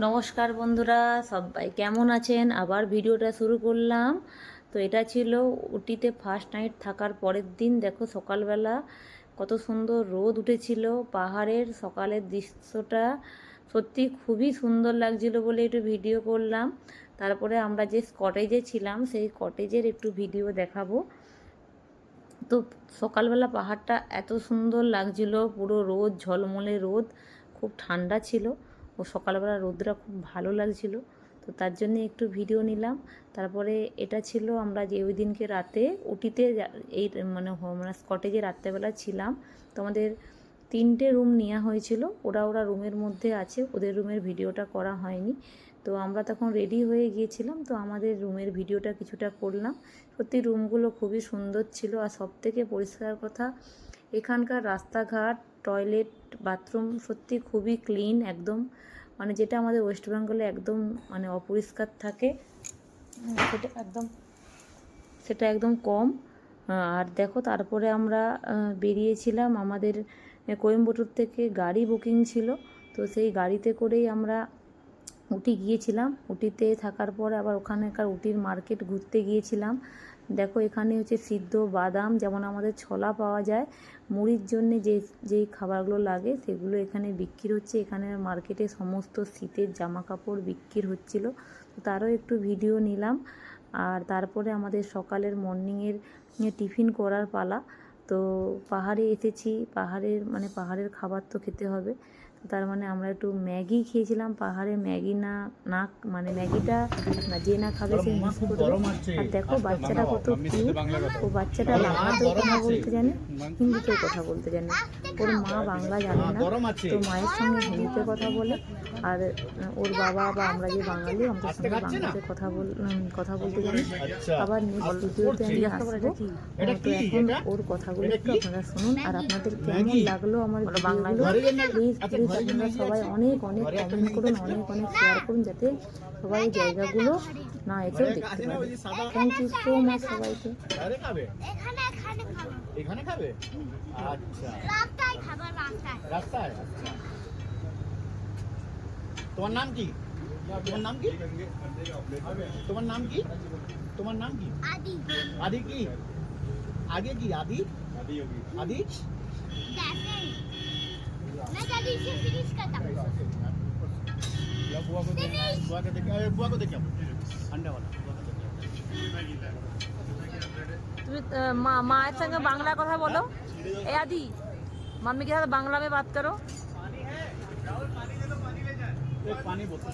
নমস্কার বন্ধুরা, সবাই কেমন আছেন? আবার ভিডিওটা শুরু করলাম। তো এটা ছিল উটিতে ফার্স্ট নাইট থাকার পরের দিন। দেখো সকালবেলা কত সুন্দর রোদ উঠেছিল, পাহাড়ের সকালের দৃশ্যটা সত্যি খুবই সুন্দর লাগছিল বলে একটু ভিডিও করলাম। তারপরে আমরা যে কটেজে ছিলাম সেই কটেজের একটু ভিডিও দেখাবো। তো সকালবেলা পাহাড়টা এত সুন্দর লাগছিল, পুরো রোদ, ঝলমলে রোদ, খুব ঠান্ডা ছিল ও সকালবেলা রোদটা খুব ভালো লাগছিল। তো তার জন্য একটু ভিডিও নিলাম। তারপরে এটা ছিল আমরা যে ওই দিনকে রাতে উটিতে এই মানে কটেজে রাত্রেবেলা ছিলাম। তো আমাদের 3টে রুম নেওয়া হয়েছিল, ওরা রুমের মধ্যে আছে, ওদের রুমের ভিডিওটা করা হয়নি। তো আমরা তখন রেডি হয়ে গিয়েছিলাম, তো আমাদের রুমের ভিডিওটা কিছুটা করলাম। সত্যি রুমগুলো খুবই সুন্দর ছিল, আর সবথেকে পরিষ্কার কথা এখানকার রাস্তাঘাট, টয়লেট, বাথরুম সত্যি খুবই ক্লিন একদম, মানে যেটা আমাদের ওয়েস্ট বেঙ্গলে একদম মানে অপরিষ্কার থাকে সেটা একদম কম। আর দেখো তারপরে আমরা বেরিয়েছিলাম, আমাদের কোয়েম্বাটুর থেকে গাড়ি বুকিং ছিল। তো সেই গাড়িতে করেই আমরা উটি গিয়েছিলাম। উটিতে থাকার পরে আবার ওখানকার উটির মার্কেট ঘুরতে গিয়েছিলাম। দেখো এখানে হচ্ছে সিদ্ধ বাদাম, যেমন আমাদের ছোলা পাওয়া যায় মুড়ির জন্যে, যেই খাবারগুলো লাগে সেগুলো এখানে বিক্রি হচ্ছে। এখানে মার্কেটে সমস্ত শীতের জামা কাপড় বিক্রি হচ্ছিল, তো তারও একটু ভিডিও নিলাম। আর তারপরে আমাদের সকালের মর্নিংয়ের টিফিন করার পালা। তো পাহাড়ে এসেছি, পাহাড়ের খাবার তো খেতে হবে। তার মানে আমরা একটু ম্যাগি খেয়েছিলাম। পাহাড়ে ম্যাগি না না মানে ম্যাগিটা না, যে না খাবে সে মিস করবে। আর দেখো বাচ্চাটা কত কিউট, ও বাচ্চাটা বাংলাতেও কথা বলতে জানে, হিন্দিতেও কথা বলতে জানে। ওর মা বাংলা জানে না, তো মায়ের সঙ্গে হিন্দিতে কথা বলে, আর ওর বাবা বা আমরা যে বাঙালি আমাদের সঙ্গে বাংলাতে কথা বলতে জানি। আবার নেক্সট ভিডিওতে আমি আসবো। তো এখন ওর কথাগুলো একটু আপনারা শুনুন, আর আপনাদের কেমন লাগলো আমার ভিডিওগুলো প্লিজ প্লিজ আপনারা সবাই অনেক অনেক কমেন্ট করুন, অনেক অনেক শেয়ার করুন, যাতে সবাই জায়গাগুলো না এসেও দেখতে পারে। থ্যাংক ইউ সো মাচ সবাইকে। এখানে খাবে? আচ্ছা, রাস্তায় খাবার, রাস্তায়। আচ্ছা, তোমার নাম কি? তোমার নাম কি? তোমার নাম কি? তোমার নাম কি? আদি। আদি কি? आगे की आदि आदि होगी आदि मैं जल्दी से फिनिश करता हूं। या बुआ को देखिए अंडा वाला তুমি মায়ের সঙ্গে বাংলায় কথা বলো। এ আদি, मम्मी के साथ बांग्ला में बात करो। पानी है राहुल, पानी दे दो, पानी ले जाए। एक पानी बोतल